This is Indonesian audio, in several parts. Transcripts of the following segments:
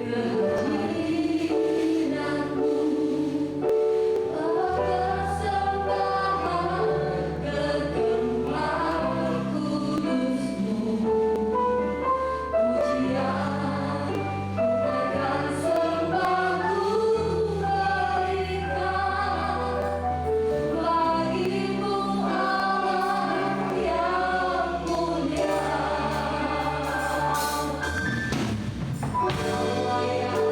kehadiranmu, persembahan kegemaran kudusmu. Pujian ku akan sembahku berikan bagimu Allah yang mulia. Allah yang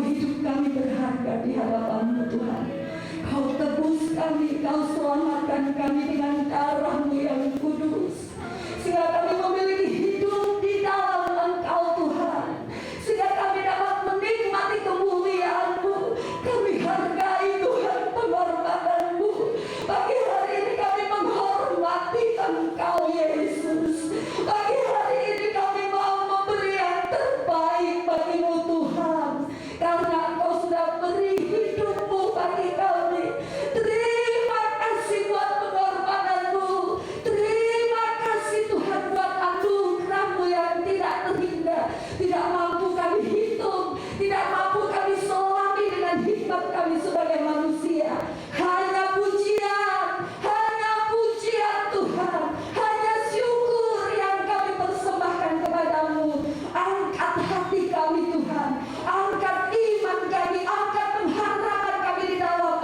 hidup kami berharga di hadapan-Mu Tuhan. Kau tebus kami, Kau selamatkan kami dengan darah-Mu yang kudus, sehingga kami memiliki hidup di dalam Engkau Tuhan, sehingga kami dapat menikmati kemuliaan-Mu. Kami hargai Tuhan pengorbanan-Mu. Pagi hari ini kami menghormati Engkau Yesus. Pagi hari ini kami mau memberi yang terbaik bagi-Mu Tuhan, karena Engkau sudah beri hidup-Mu bagi kami. Terima kasih buat pengorbanan-Mu. Terima kasih Tuhan buat anugerah-Mu yang tidak terhingga. Tidak mampu kami hitung, tidak mampu kami selami dengan hikmat kami sebagai manusia. Hanya pujian Tuhan, hanya syukur yang kami persembahkan kepadamu. Angkat hati kami Tuhan, angkat iman kami, angkat pengharapan kami di dalam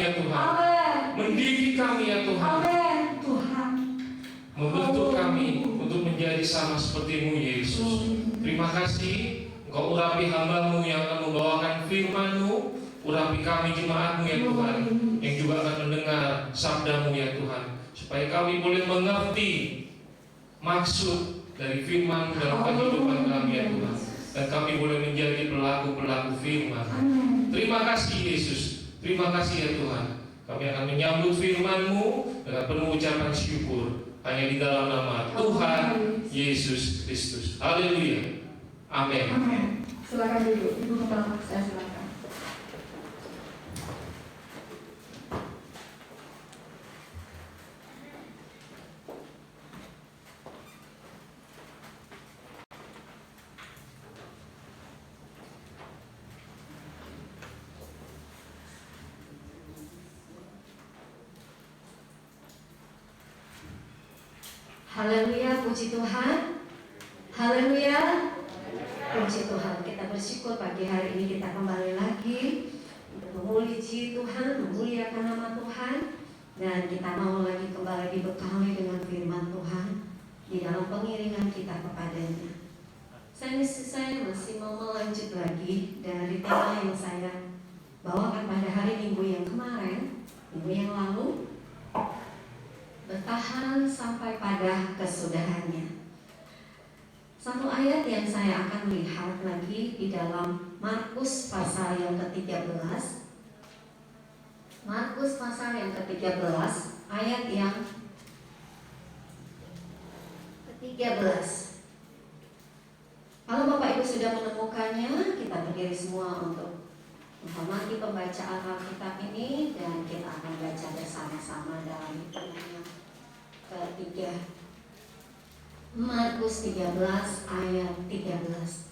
ya Tuhan. Amin. Mendidik kami ya Tuhan. Amin. Tuhan. Membentuk kami untuk menjadi sama seperti-Mu Yesus. Terima kasih Engkau urapi hamba-Mu yang akan membawakan firman-Mu. Urapi kami jemaat-Mu ya Tuhan, yang juga akan mendengar sabda-Mu ya Tuhan, supaya kami boleh mengerti maksud dari firman dalam kehidupan kami ya Tuhan, dan kami boleh menjadi pelaku-pelaku firman. Terima kasih Yesus, terima kasih ya Tuhan. Kami akan menyambut firman-Mu dengan penuh ucapan syukur hanya di dalam nama Tuhan Yesus Kristus. Haleluya. Amin. Amin. Silakan duduk, Ibu Kepala, saya silakan. Haleluya, puji Tuhan. Haleluya, puji Tuhan. Kita bersyukur pagi hari ini kita kembali lagi untuk memuji Tuhan, memuliakan nama Tuhan, dan kita mau lagi kembali dibekali dengan firman Tuhan di dalam pengiringan kita kepadanya. Saya masih mau melanjut lagi dari tema yang saya bawakan pada hari Minggu yang kemarin, minggu yang lalu. Bertahan sampai pada kesudahannya. Satu ayat yang saya akan lihat lagi di dalam Markus pasal yang ke-13. Markus pasal yang ke-13 ayat yang ke-13. Kalau Bapak Ibu sudah menemukannya, kita berdiri semua untuk menghormati pembacaan Alkitab ini, dan kita akan baca bersama-sama dalam hitungan yang ketiga. Markus 13 ayat 13.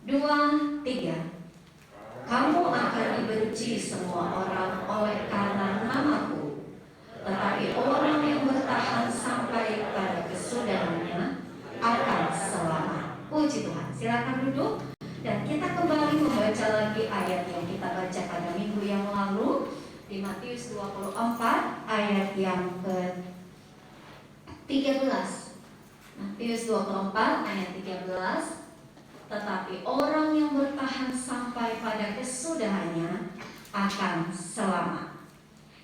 2, 3. Kamu akan dibenci semua orang oleh karena namaku, tetapi orang yang bertahan sampai pada kesudahannya akan selamat. Puji Tuhan. Silakan duduk. Dan kita kembali membaca lagi ayat yang kita baca pada minggu yang lalu di Matius 24 ayat yang ke-13. Matius 24 ayat 13. Tetapi orang yang bertahan sampai pada kesudahannya akan selamat.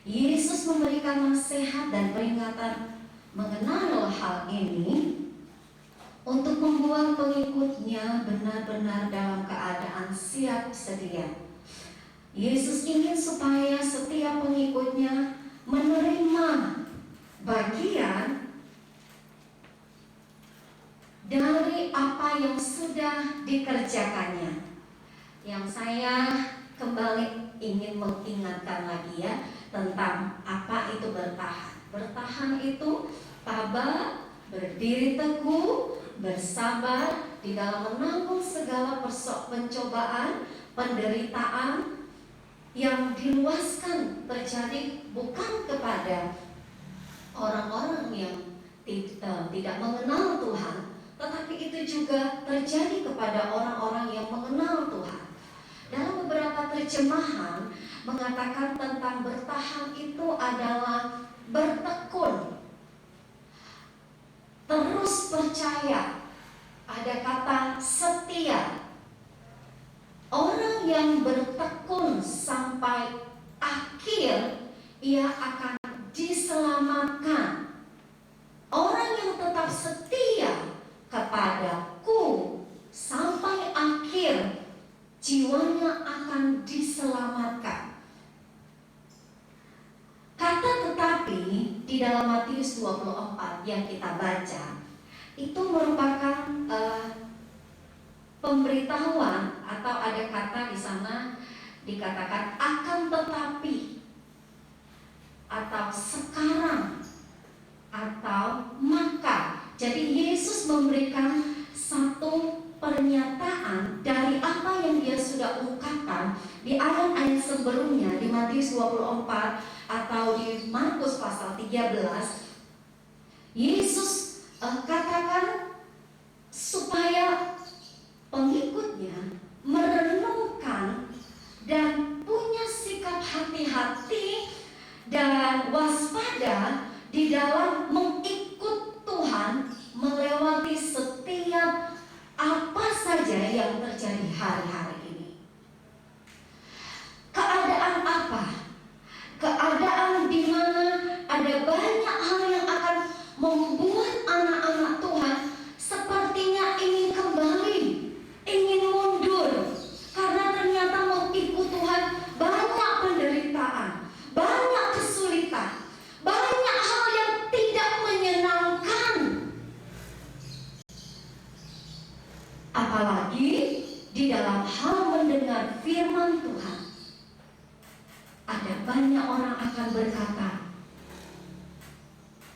Yesus memberikan nasihat dan peringatan mengenal hal ini untuk membuat pengikutnya benar-benar dalam keadaan siap sedia. Yesus ingin supaya setiap pengikutnya menerima bagian dari apa yang sudah dikerjakannya. Yang saya kembali ingin mengingatkan lagi ya, tentang apa itu bertahan. Bertahan itu tabah, berdiri teguh, bersabar di dalam menanggung segala pencobaan, penderitaan yang diluaskan terjadi bukan kepada orang-orang yang tidak mengenal Tuhan, tetapi itu juga terjadi kepada orang-orang yang mengenal Tuhan. Dalam beberapa terjemahan mengatakan tentang bertahan itu adalah bertekun, terus percaya. Ada kata setia. Orang yang bertekun sampai akhir, ia akan diselamatkan. Orang yang tetap setia kepadaku sampai akhir, jiwanya akan diselamatkan. Kata tetapi di dalam Matius 24 yang kita baca, itu merupakan pemberitahuan, atau ada kata di sana dikatakan akan tetapi, atau sekarang, atau maka. Jadi Yesus memberikan satu pernyataan dari apa yang dia sudah ungkapkan di ayat-ayat sebelumnya di Matius 24 atau di Markus pasal 13. Yesus katakan supaya pengikutnya merenungkan dan mendengar firman Tuhan, ada banyak orang akan berkata,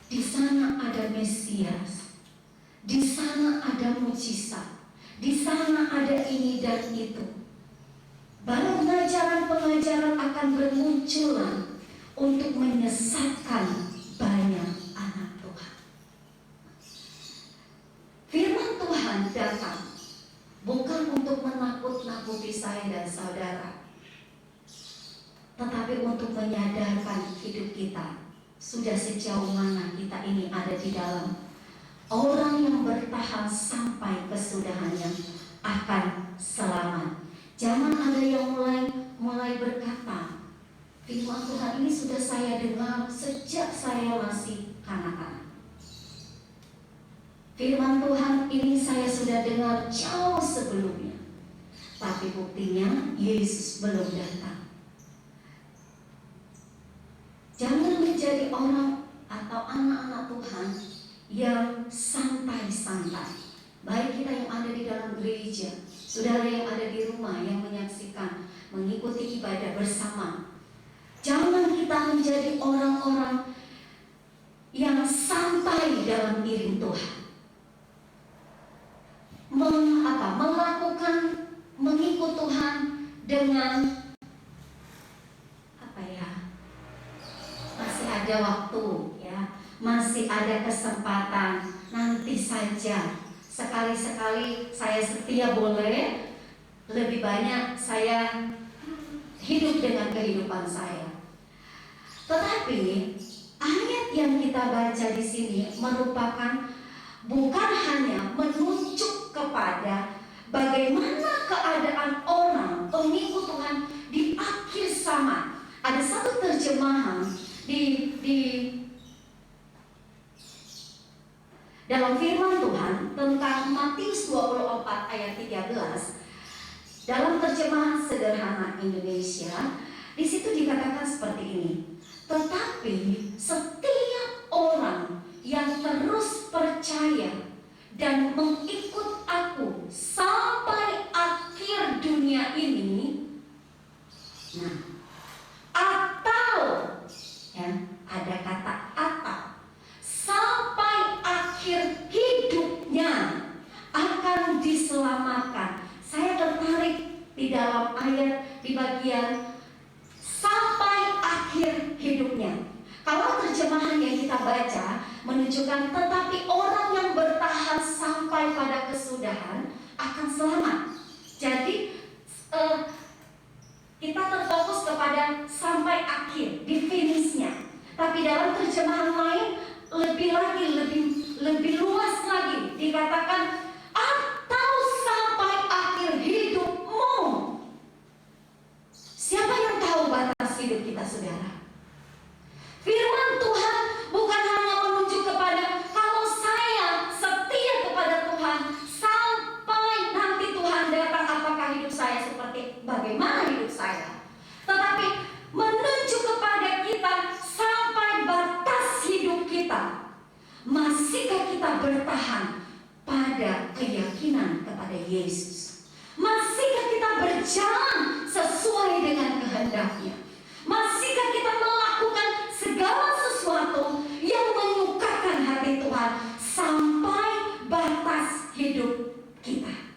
di sana ada Mesias, di sana ada mujizat, di sana ada ini dan itu. Baru pengajaran-pengajaran akan bermunculan untuk menyesatkan banyak anak Tuhan. Firman Tuhan datang bukan untuk menakut-nakuti saya dan saudara, tetapi untuk menyadarkan hidup kita sudah sejauh mana kita ini ada di dalam orang yang bertahan sampai kesudahannya akan selamat. Jangan ada yang mulai berkata, firman Tuhan ini sudah saya dengar sejak saya masih kanak-kanak. Firman Tuhan ini saya sudah dengar jauh sebelumnya, tapi buktinya Yesus belum datang. Jangan menjadi orang atau anak-anak Tuhan yang santai-santai. Baik kita yang ada di dalam gereja, saudara yang ada di rumah yang menyaksikan, mengikuti ibadah bersama. Jangan kita menjadi orang-orang yang santai dalam iring Tuhan. Melakukan mengikut Tuhan dengan masih ada waktu ya, masih ada kesempatan, nanti saja. Sekali-sekali saya setia boleh, lebih banyak saya hidup dengan kehidupan saya. Tetapi ayat yang kita baca di sini merupakan bukan hanya menunjuk kepada bagaimana keadaan orang pengikut Tuhan di akhir zaman. Ada satu terjemahan di dalam firman Tuhan tentang Matius 24 ayat 13 dalam terjemahan sederhana Indonesia, di situ dikatakan seperti ini. Tetapi setiap orang yang terus percaya dan mengikut aku sampai akhir dunia ini, atau ya, ada kata atau, sampai akhir hidupnya akan diselamatkan. Saya tertarik di dalam ayat di bagian sampai akhir hidupnya. Kalau terjemahan yang kita baca menunjukkan tetapi orang yang bertahan sampai pada kesudahan akan selamat. Jadi kita terfokus kepada sampai akhir, di finishnya. Tapi dalam terjemahan lain lebih luas lagi dikatakan atau sampai akhir hidupmu. Siapa yang tahu batas hidup kita, saudara? Firman Tuhan bukan hanya menunjuk kepada kalau saya setia kepada Tuhan sampai nanti Tuhan datang, apakah hidup saya seperti bagaimana hidup saya, tetapi menunjuk kepada kita sampai batas hidup kita. Masihkah kita bertahan pada keyakinan kepada Yesus? Masihkah kita berjalan sesuai dengan kehendak-Nya? Masihkah kita melakukan segala sesuatu yang menyukakan hati Tuhan sampai batas hidup kita?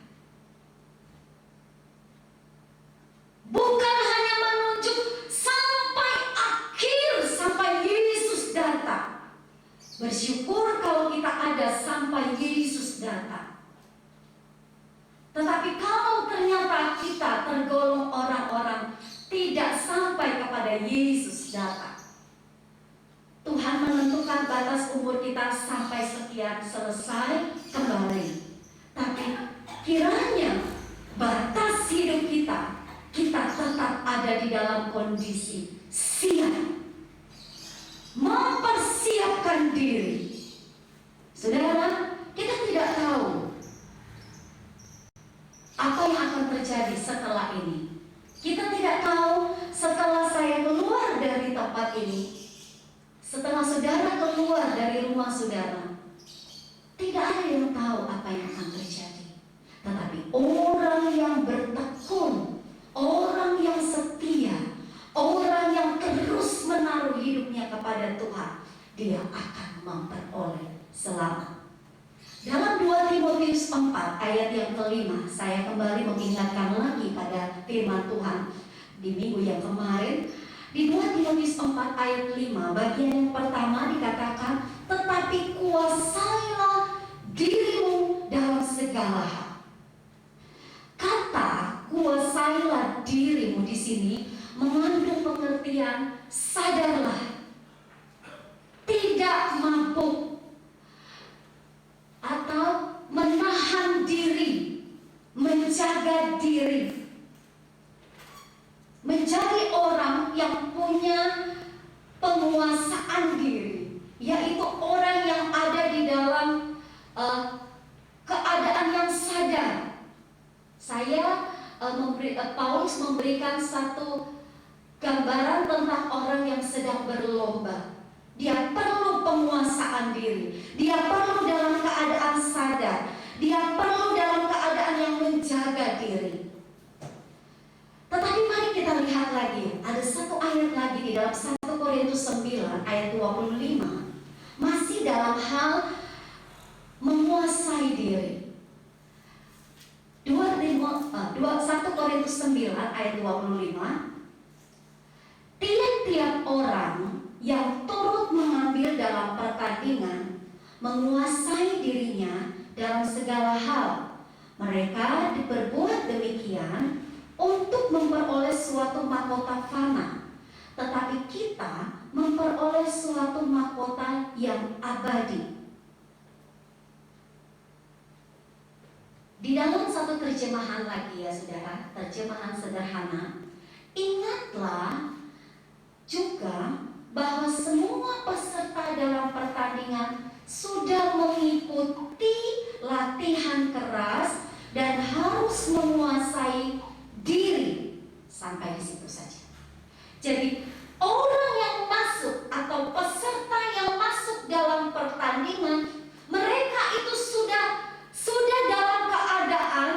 Bukan hanya menunjuk sampai akhir, sampai Yesus datang. Bersyukur kalau kita ada sampai Yesus datang. Tetapi kalau ternyata kita tergolong orang-orang tidak sampai kepada Yesus datang, Tuhan menentukan batas umur kita sampai sekian, selesai, kembali. Tapi kiranya batas hidup kita tetap ada di dalam kondisi siap, mempersiapkan diri. Saudara, kita tidak tahu apa yang akan terjadi setelah ini. Kita tidak tahu setelah saya keluar dari tempat ini, setelah saudara keluar dari rumah saudara, tidak ada yang tahu apa yang akan terjadi. Tetapi orang yang bertekun, dia akan memperoleh selamat. Dalam 2 Timotius 4 ayat yang kelima, saya kembali mengingatkan lagi pada firman Tuhan di minggu yang kemarin. Di 2 Timotius 4 ayat 5, bagian yang pertama dikatakan, tetapi kuasailah dirimu dalam segala hal. Kata kuasailah dirimu di sini mengandung pengertian sadarlah, tidak mabuk, atau menahan diri, menjaga diri, menjadi orang yang punya penguasaan diri, yaitu orang yang ada di dalam keadaan yang sadar. Paulus memberikan satu gambaran tentang orang yang sedang berlomba. Dia perlu penguasaan diri, dia perlu dalam keadaan sadar, dia perlu dalam keadaan yang menjaga diri. Tetapi mari kita lihat lagi, ada satu ayat lagi di dalam 1 Korintus 9 ayat 25, masih dalam hal menguasai diri. 1 Korintus 9 ayat 25, tiap-tiap orang yang turut mengambil dalam pertandingan menguasai dirinya dalam segala hal. Mereka diperbuat demikian untuk memperoleh suatu mahkota fana, tetapi kita memperoleh suatu mahkota yang abadi. Di dalam satu terjemahan lagi ya saudara, terjemahan sederhana, ingatlah juga bahwa semua peserta dalam pertandingan sudah mengikuti latihan keras dan harus menguasai diri. Sampai di situ saja. Jadi orang yang masuk atau peserta yang masuk dalam pertandingan, mereka itu sudah dalam keadaan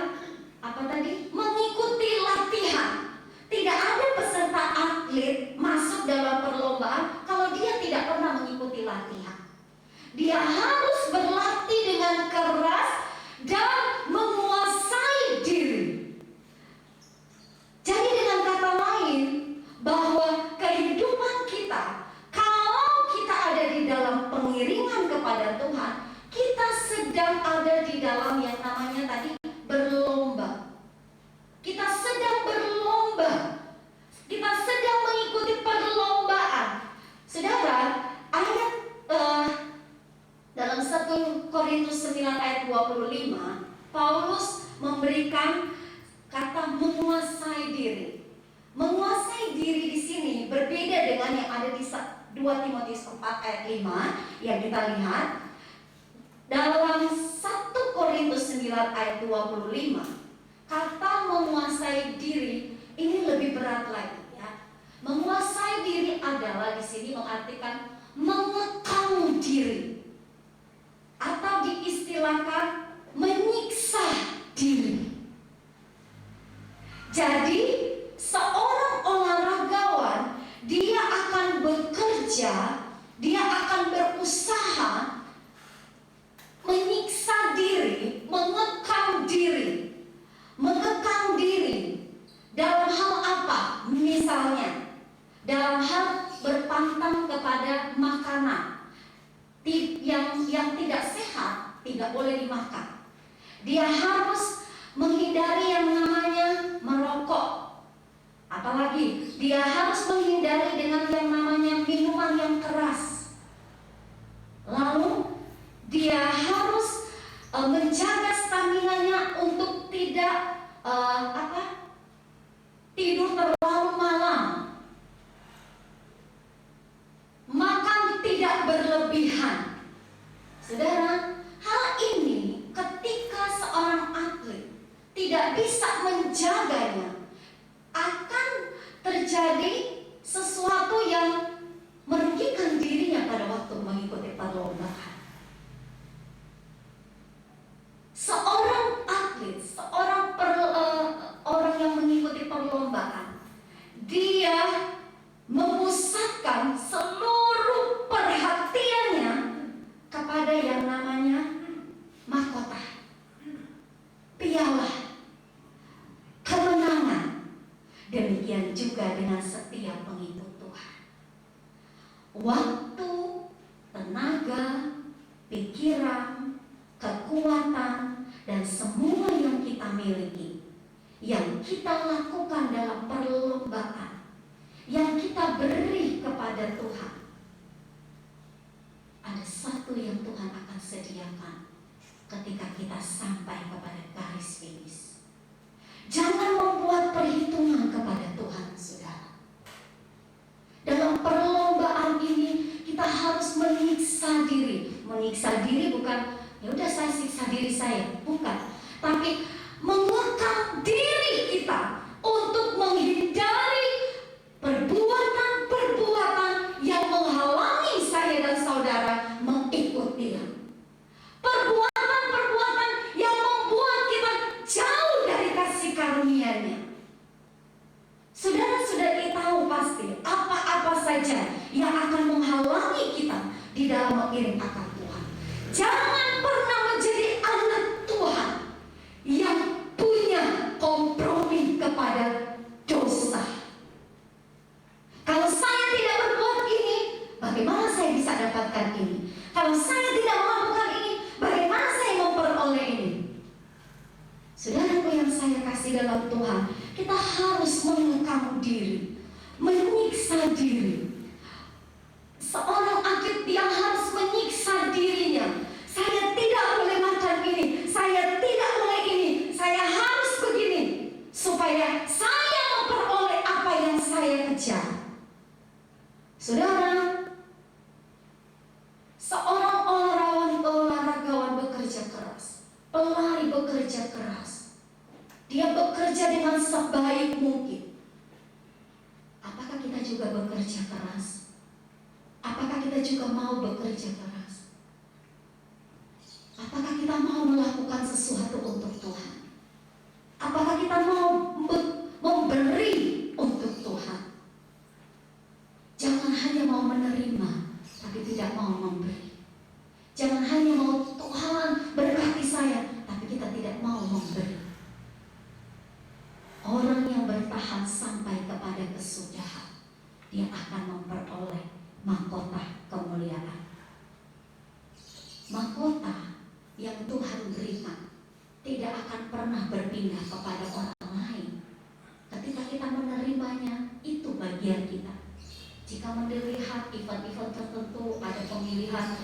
apa tadi? Mengikuti latihan. Tidak ada peserta atlet masuk dalam perlombaan kalau dia tidak pernah mengikuti latihan. Dia harus berlatih dengan keras dan menguasai diri. Jadi dengan kata lain, bahwa kehidupan kita, kalau kita ada di dalam pengiringan kepada Tuhan, kita sedang ada di dalam yang namanya tadi berlomba. Kita sedang berlomba. Kita sedang mengikuti perlombaan. Saudara, ayat dalam 1 Korintus 9 ayat 25, Paulus memberikan kata menguasai diri. Menguasai diri di sini berbeda dengan yang ada di 2 Timotius 4 ayat 5 yang kita lihat. Dalam 1 Korintus 9 ayat 25, kata menguasai diri ini lebih berat lagi ya. Menguasai diri adalah di sini mengartikan mengekang diri, atau diistilahkan menyiksa diri. Jadi seorang olahragawan, dia akan bekerja, dia akan berusaha menyiksa diri, mengekang diri dalam hal apa? Misalnya dalam hal berpantang kepada makanan yang tidak sehat, tidak boleh dimakan. Dia harus menghindari yang namanya merokok. Apalagi dia harus menghindari dengan yang namanya minuman yang keras. Lalu dia harus menjaga staminanya untuk tidak tidur terlalu malam, makan tidak berlebihan. Saudara, hal ini ketika seorang atlet tidak bisa menjaganya, akan terjadi sesuatu yang merugikan dirinya pada waktu mengikuti perlombaan. Seorang atlet, orang yang mengikuti perlombaan, dia memusatkan seluruh perhatian demikian juga dengan setiap pengikut Tuhan. Waktu, tenaga, pikiran, kekuatan, dan semua yang kita miliki, yang kita lakukan dalam perlombaan, yang kita beri kepada Tuhan, ada satu yang Tuhan akan sediakan ketika kita sampai kepada garis finish. Jangan membuat perhitungan kepada Tuhan, saudara. Dalam perlombaan ini kita harus menyiksa diri. Menyiksa diri bukan ya udah saya siksa diri saya, bukan. Tapi mengekang diri kita untuk menghindari perbuatan-perbuatan yang menghalangi saya dan saudara mengikut Dia. Perbuatan-perbuatan yang membuat kita jauh dari kasih karunia-Nya. Saudara sudah tahu pasti apa-apa saja yang akan menghalangi kita di dalam mengiring akan Tuhan. Jangan pernah menjadi anak Tuhan yang punya kompromi kepada dosa. Kalau saya tidak berbuat ini, bagaimana saya bisa dapatkan ini? Kalau saya tidak melakukan ini, bagaimana saya memperoleh ini? Saudaraku yang saya kasih dalam Tuhan, kita harus mengekang diri, menyiksa diri. Seorang atlet yang harus menyiksa dirinya. Saya tidak boleh makan ini, saya tidak boleh ini, saya harus begini, supaya saya memperoleh apa yang saya kejar. Saudara, seorang olahragawan bekerja keras, pelari bekerja keras. Dia bekerja dengan sebaik mungkin. Apakah kita juga bekerja keras? Apakah kita juga mau bekerja keras? Apakah kita mau melakukan sesuatu untuk Tuhan? Apakah kita mau memberi untuk Tuhan? Jangan hanya mau menerima, tapi tidak mau memberi. Jangan hanya mau Tuhan berkati saya, tapi kita tidak mau memberi. Orang yang bertahan sampai kepada kesudahan, dia akan memperoleh mahkota kemuliaan. Mahkota yang Tuhan berikan tidak akan pernah berpindah kepada orang lain. Ketika kita menerimanya, itu bagian kita. Jika melihat event-event tertentu, ada pemilihan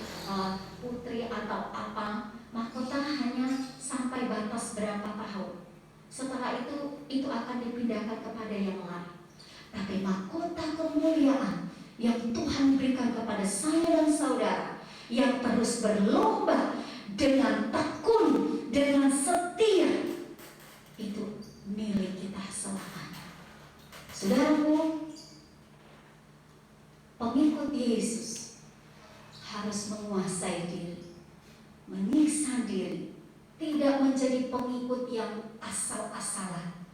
putri atau apa, mahkota hanya sampai batas berapa tahun. Setelah itu akan dipindahkan kepada yang lain. Tapi mahkota kemuliaan yang Tuhan berikan kepada saya dan saudara, yang terus berlomba dengan tekun, dengan setia, itu milik kita selamanya. Saudaraku, pengikut Yesus harus menguasai diri, menyiksa diri, tidak menjadi pengikut yang asal-asalan,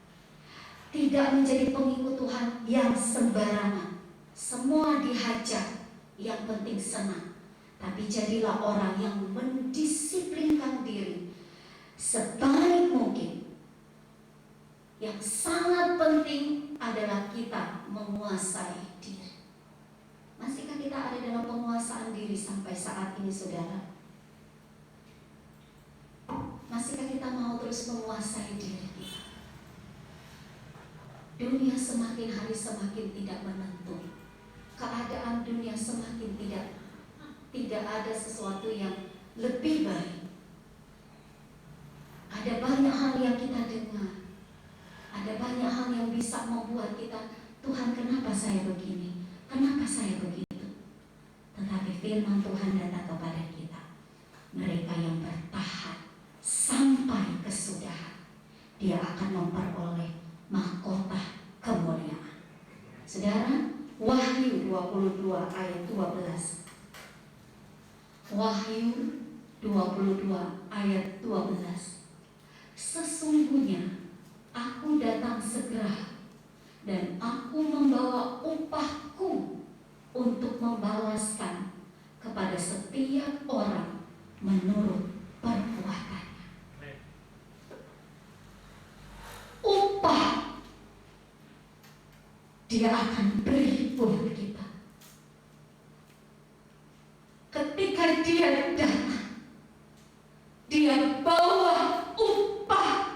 tidak menjadi pengikut Tuhan yang sembarangan, semua dihajar, yang penting senang. Tapi jadilah orang yang mendisiplinkan diri sebaik mungkin. Yang sangat penting adalah kita menguasai diri. Masihkah kita ada dalam penguasaan diri sampai saat ini, saudara? Masihkah kita mau terus menguasai diri kita? Dunia semakin hari semakin tidak menentu. Keadaan dunia semakin tidak ada sesuatu yang lebih baik. Ada banyak hal yang kita dengar. Ada banyak hal yang bisa membuat kita, Tuhan, kenapa saya begini? Kenapa saya begitu? Tetapi firman Tuhan datang kepada kita. Mereka yang bertahan sampai kesudahan, dia akan memperoleh mahkota kemuliaan. Saudara, Wahyu 22 ayat 12. Wahyu 22 ayat 12. Sesungguhnya aku datang segera, dan aku membawa upahku untuk membalaskan kepada setiap orang menurut perbuatannya. Upah Dia akan beri buat kita. Ketika Dia datang, Dia bawa upah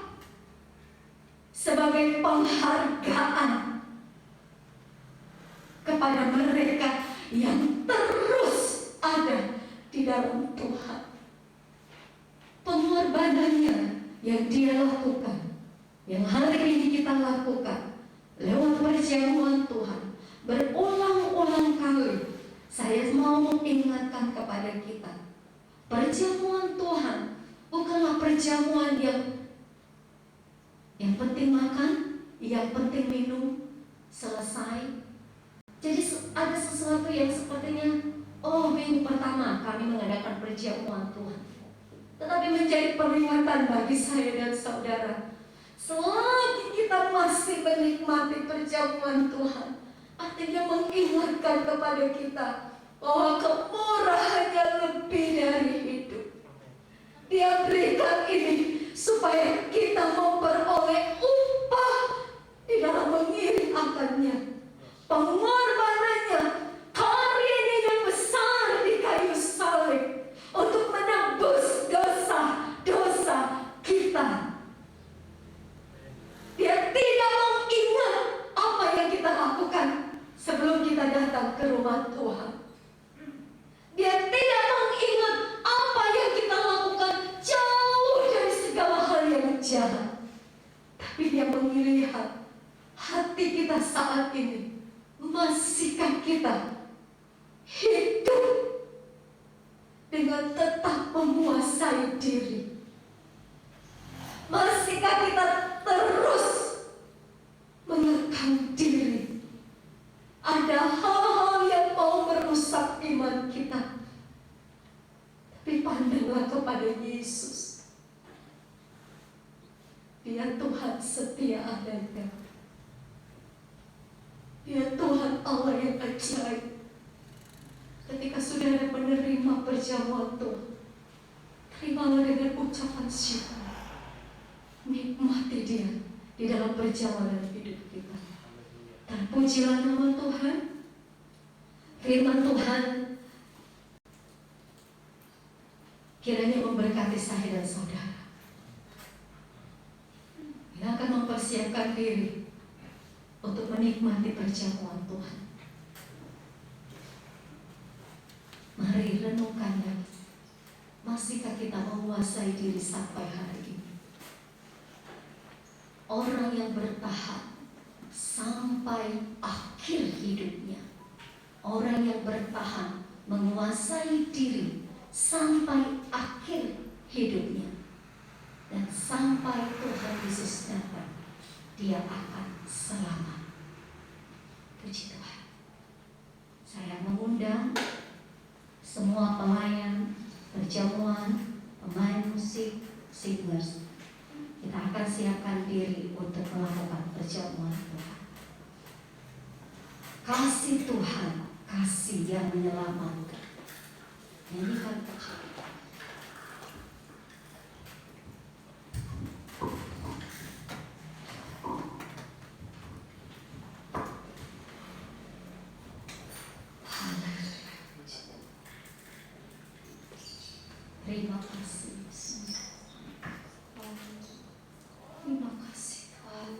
sebagai penghargaan kepada mereka yang terus ada di dalam Tuhan. Pengorbanannya yang Dia lakukan, yang hari ini kita lakukan lewat perjamuan Tuhan, berulang-ulang kali saya mau mengingatkan kepada kita, perjamuan Tuhan bukanlah perjamuan yang penting makan, yang penting minum, selesai. Jadi ada sesuatu yang sepertinya, oh minggu pertama kami mengadakan perjamuan Tuhan, tetapi menjadi peringatan bagi saya dan saudara, selagi kita masih menikmati perjamuan Tuhan, artinya mengingatkan kepada kita bahwa kemurahannya lebih dari hidup. Dia berikan ini supaya kita memperoleh upah di dalam mengiringannya, pengorbanannya, karyanya yang besar di kayu salib untuk menebus dosa-dosa kita. Dia tidak mengingat apa yang kita lakukan sebelum kita datang ke rumah Tuhan. Dia tidak mengingat apa yang kita lakukan jauh dari segala hal yang jahat. Tapi Dia melihat hati kita saat ini. Masihkah kita hidup dengan tetap menguasai diri? Masihkah kita terus mengekang diri? Ada hal-hal yang mau merusak iman kita. Tapi pandanglah kepada Yesus. Dia Tuhan setia adanya. Dia Tuhan Allah yang ajaib. Ketika saudara menerima perjamuan Tuhan, terimalah dengan ucapan syukur. Nikmati Dia di dalam perjalanan hidup kita. Terpujilah nama Tuhan. Firman Tuhan kiranya memberkati saya dan saudara. Kita akan mempersiapkan diri untuk menikmati perjamuan Tuhan. Mari renungkannya. Masihkah kita menguasai diri sampai hari ini? Orang yang bertahan sampai akhir hidupnya, orang yang bertahan menguasai diri sampai akhir hidupnya, dan sampai Tuhan Yesus datang, dia akan selamat. Puji Tuhan. Saya mengundang semua pelayan perjamuan, pemain musik, singers. Kita akan siapkan diri untuk melakukan perjamuan Tuhan. Kasih Tuhan, kasih yang menyelamatkan. Nyanyikan pujian. Terima kasih Yesus. Terima kasih Tuhan.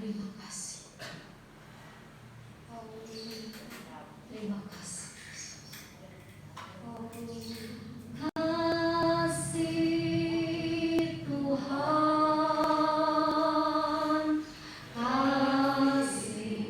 Terima kasih. Terima kasih. Kasih Tuhan, kasih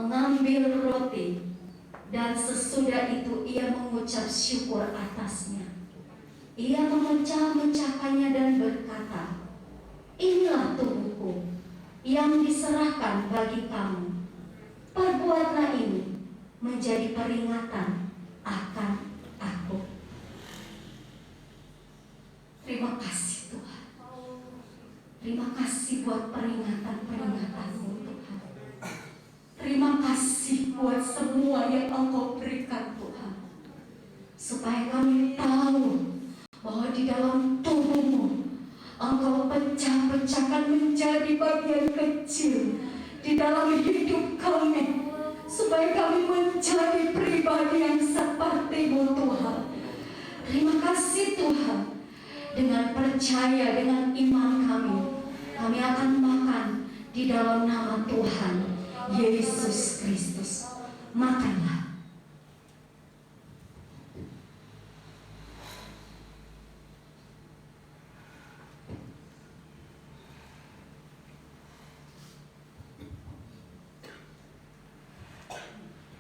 mengambil roti, dan sesudah itu ia mengucap syukur atasnya. Ia memecah-mecahkannya dan berkata, "Inilah tubuhku yang diserahkan bagi kamu. Perbuatlah ini menjadi peringatan akan aku." Terima kasih Tuhan. Terima kasih buat peringatan-peringatan-Mu Tuhan. Terima kasih buat semua yang Engkau berikan Tuhan. Supaya kami tahu bahwa di dalam tubuh-Mu Engkau pecah-pecahkan menjadi bagian kecil di dalam hidup kami, supaya kami menjadi pribadi yang seperti-Mu Tuhan. Terima kasih Tuhan. Dengan percaya, dengan iman kami akan makan di dalam nama Tuhan Yesus Kristus. Makanlah.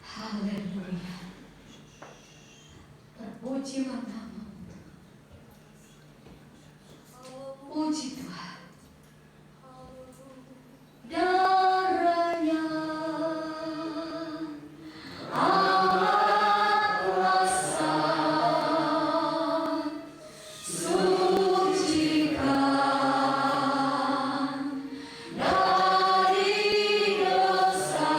Haleluya. Terpujilah nama. Puji Tuhan. Darahnya amat kuasa, sucikan dari dosa,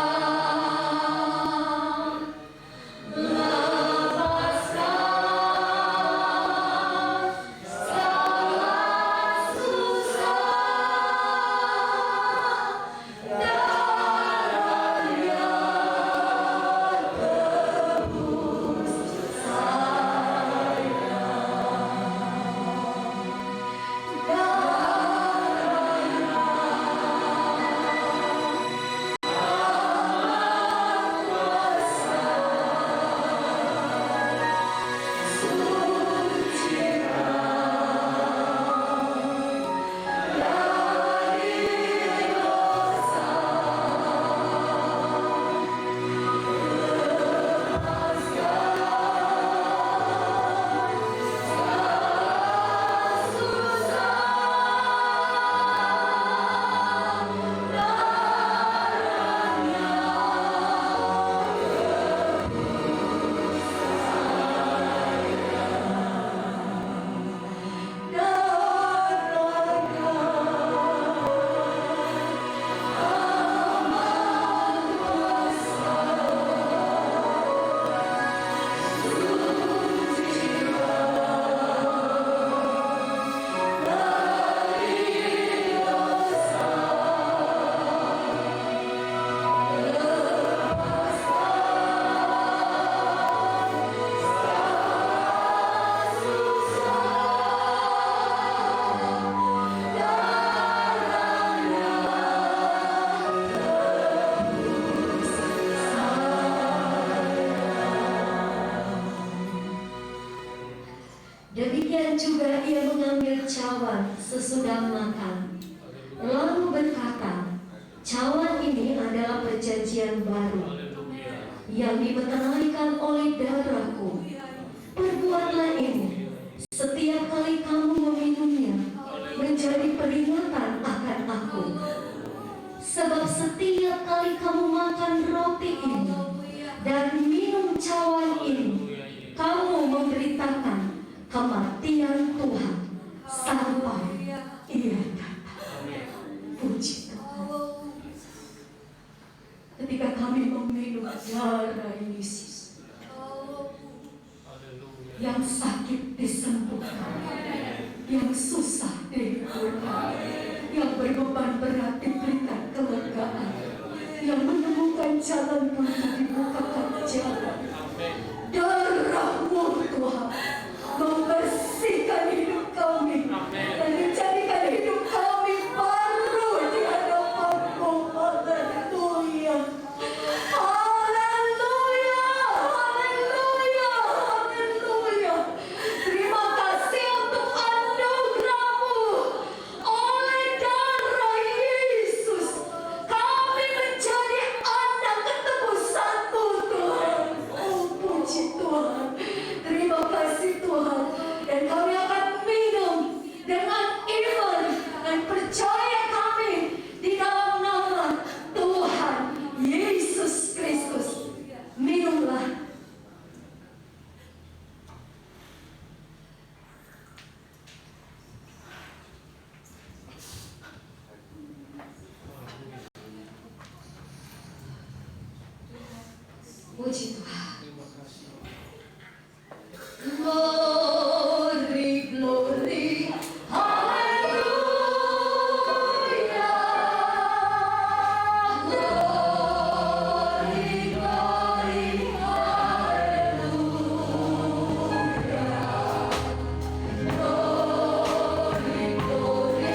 demikian juga ia mengambil cawan sesudah makan, lalu berkata, "Cawan ini adalah perjanjian baru yang dimeteraikan oleh darahku. Perbuatlah ini setiap kali kamu meminumnya menjadi peringatan akan aku. Sebab setiap kali kamu makan roti ini dan minum cawan ini, kamu memberitakan kematian Tuhan sampai Ia datang." Puji Tuhan. Ketika kami meminum darah Yesus, yang sakit disembuhkan, yang susah dihiburkan, yang berbeban berat diberikan kelegaan, yang menemukan jalan buntu dibukakan jalan. Darah-Mu Tuhan membersihkan hidup kami dan menjadikan hidup kami baru di hadapan-Mu. Haleluya. Haleluya. Haleluya. Haleluya. Terima kasih untuk anugerah-Mu. Oleh darah Yesus kami menjadi anak ketemu Puji Tuhan. Terima kasih. Glory, glory, hallelujah. Glory, glory, hallelujah. Glory, glory,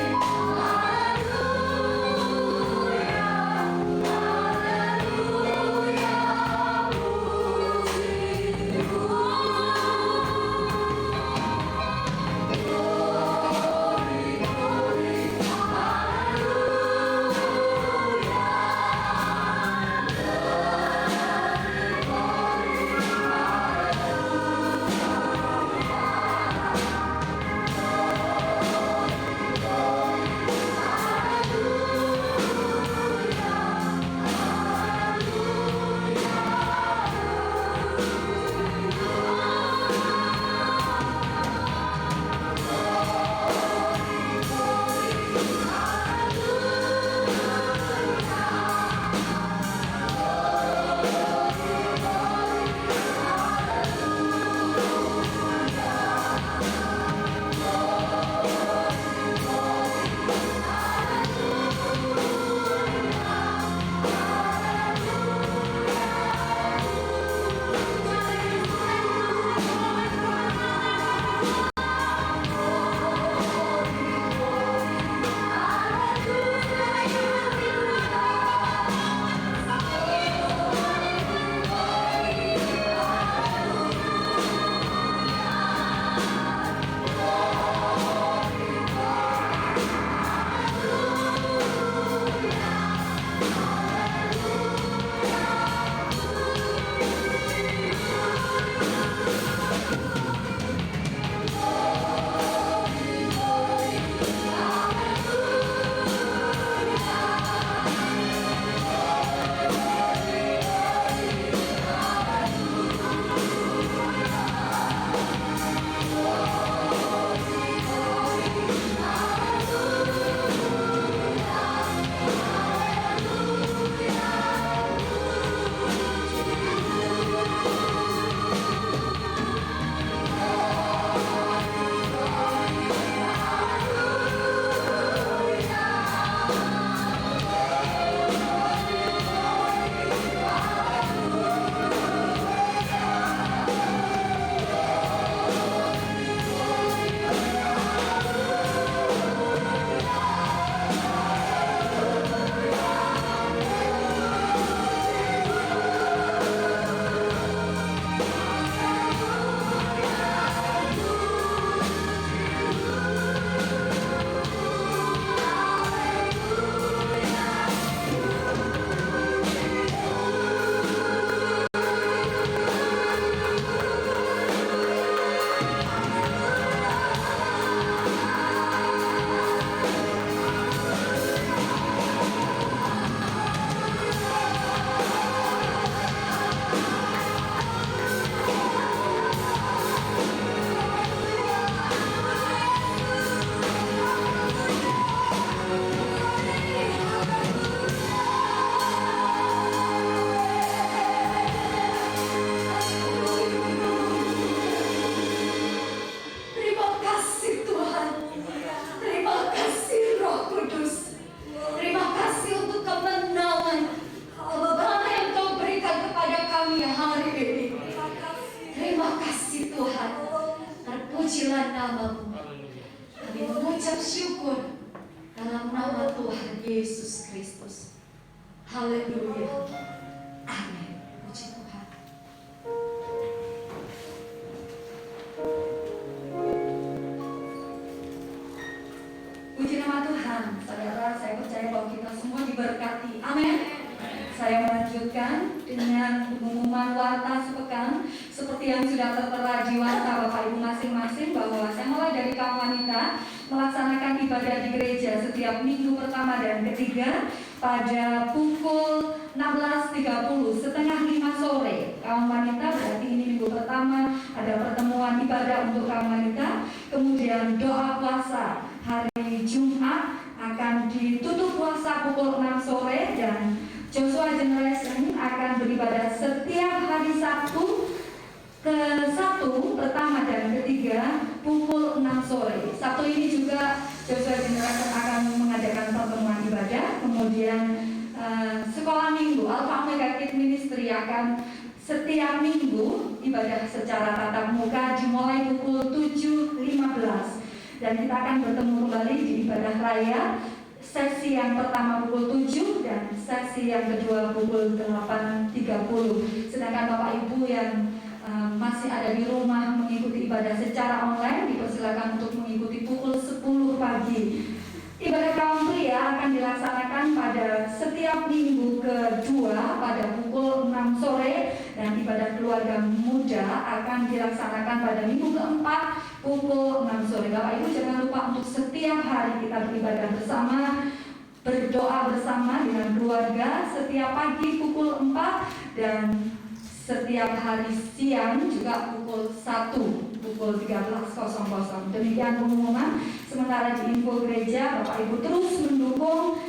terpujilah namamu. Haleluya. Kami mengucap syukur dalam nama Tuhan Yesus Kristus. Haleluya. Amin. Puji Tuhan. Puji nama Tuhan, saudara. Saya percaya bahwa kita semua diberkati. Amin. Saya melanjutkan dengan pengumuman warta sepekan seperti yang sudah tertera di warta Bapak Ibu masing-masing, bahwa saya mulai dari kaum wanita melaksanakan ibadah di gereja setiap minggu pertama dan ketiga pada pukul 16.30 setengah 5 sore. Kaum wanita berarti ini minggu pertama ada pertemuan ibadah untuk kaum wanita, kemudian doa puasa hari Jumat akan ditutup puasa pukul 6 sore, dan Joshua Generation akan beribadah setiap hari Sabtu ke-1, pertama dan ketiga pukul 6 sore. Sabtu ini juga Joshua Generation akan mengadakan pertemuan ibadah. Kemudian sekolah minggu Alpha Omega Kids Ministry akan setiap minggu ibadah secara tatap muka dimulai pukul 7.15 dan kita akan bertemu kembali di ibadah raya. Sesi yang pertama pukul 7 dan sesi yang kedua pukul 8.30. Sedangkan Bapak Ibu yang masih ada di rumah mengikuti ibadah secara online dipersilakan untuk mengikuti pukul 10 pagi. Ibadah kaum pria akan dilaksanakan pada setiap minggu kedua pada pukul 6 sore dan ibadah keluarga muda akan dilaksanakan pada minggu keempat pukul 6 sore. Bapak Ibu jangan lupa untuk setiap hari kita beribadah bersama, berdoa bersama dengan keluarga setiap pagi pukul 4 dan setiap hari siang juga pukul 1 pukul 13.00. Demikian pengumuman. Sementara di info gereja, Bapak Ibu terus mendukung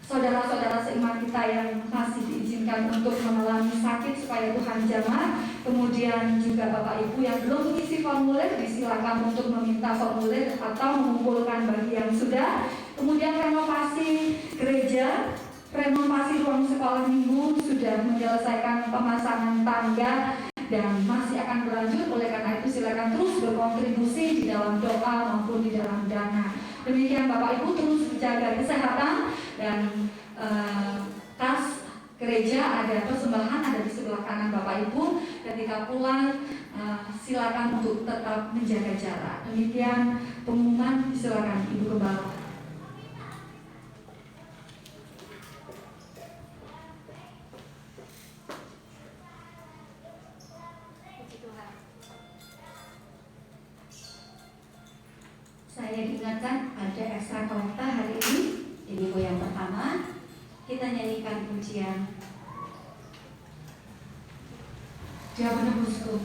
saudara-saudara seiman kita yang masih diizinkan untuk mengalami sakit supaya Tuhan jamah. Kemudian juga Bapak Ibu yang belum mengisi formulir disilakan untuk meminta formulir atau mengumpulkan bagi yang sudah. Kemudian renovasi gereja, renovasi ruang sekolah minggu sudah menyelesaikan pemasangan tangga dan masih akan berlanjut. Oleh karena itu silakan terus berkontribusi di dalam doa maupun di dalam dana. Demikian Bapak Ibu terus menjaga kesehatan dan kas gereja ada persembahan ada di sebelah kanan Bapak Ibu. Ketika pulang silakan untuk tetap menjaga jarak. Demikian pengumuman, silakan Ibu Gembala. Saya diingatkan ada ekstra kolekta hari ini. Di minggu yang pertama kita nyanyikan pujian Dia Menebusku.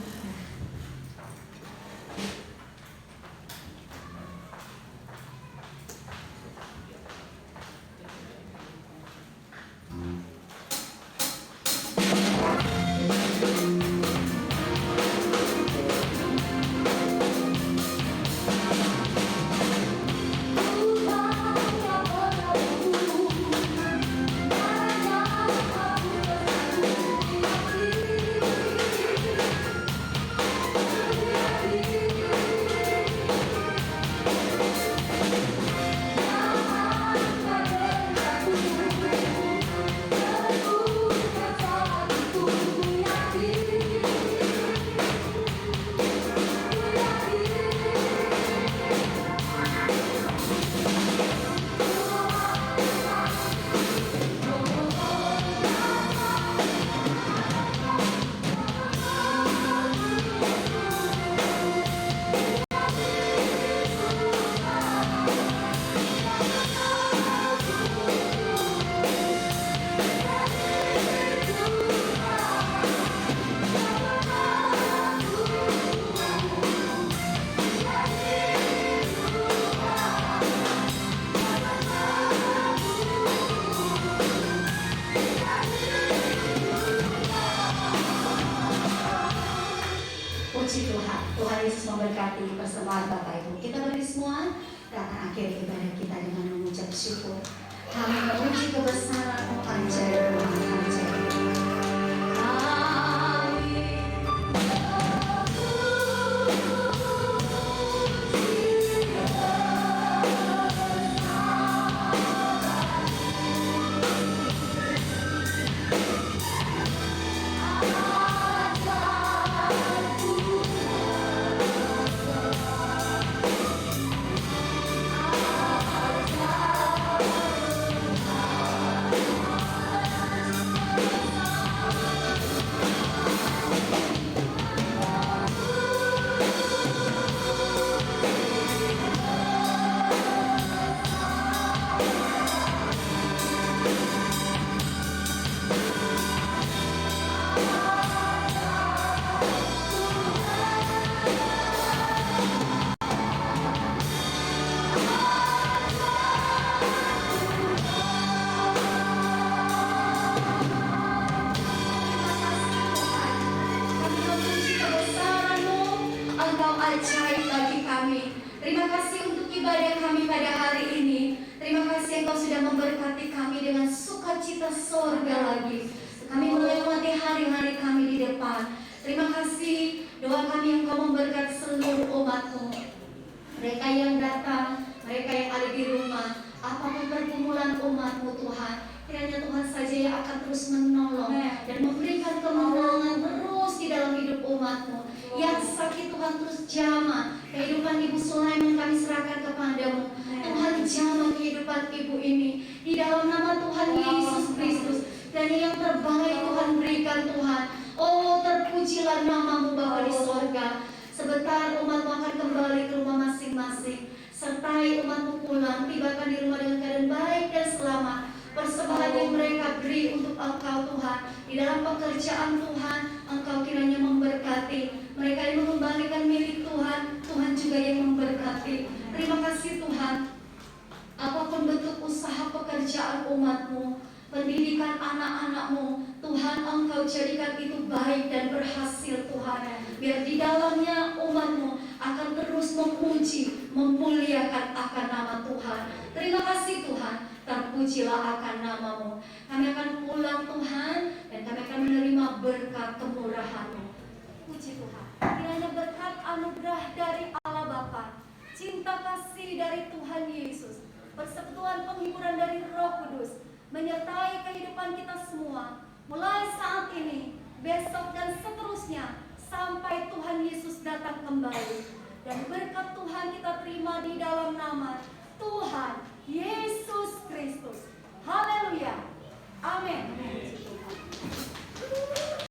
Puji Tuhan, Tuhan Yesus memberkati persembahan Bapak Ibu. Kita berdiri semua dan akan akhiri ibadah kita dengan mengucap syukur. Kami memuji kebesaran Tuhan Jaya Tuhan Jaya. umat-Mu Tuhan. Kiranya Tuhan saja yang akan terus menolong dan memberikan kemenangan terus di dalam hidup umat-Mu. Yang sakit Tuhan terus jamah. Kehidupan Ibu Sulaiman kami serahkan kepadamu. Tuhan jamah kehidupan Ibu ini di dalam nama Tuhan Yesus Kristus. Dan yang terbaik Tuhan berikan Tuhan. Oh, terpujilah nama-Mu Bapa di sorga. Sebentar umat-Mu akan kembali ke rumah masing-masing. Sertai umat-Mu pulang, tibakan di rumah dengan keadaan baik dan selamat. Persembahan yang mereka beri untuk Engkau Tuhan, di dalam pekerjaan Tuhan, Engkau kiranya memberkati. Mereka yang mengembalikan milik Tuhan, Tuhan juga yang memberkati. Terima kasih Tuhan. Apapun bentuk usaha pekerjaan umat-Mu, pendidikan anak-anak-Mu, Tuhan Engkau jadikan itu baik dan berhasil Tuhan. Biar di dalamnya umat-Mu akan terus memuji, memuliakan akan nama Tuhan. Terima kasih Tuhan, terpujilah akan nama-Mu. Kami akan pulang Tuhan, dan kami akan menerima berkat kemurahan-Mu. Puji Tuhan. Kiranya berkat anugerah dari Allah Bapa, cinta kasih dari Tuhan Yesus, persekutuan penghiburan dari Roh Kudus menyertai kehidupan kita semua, mulai saat ini, besok dan seterusnya, sampai Tuhan Yesus datang kembali. Dan berkat Tuhan kita terima di dalam nama Tuhan Yesus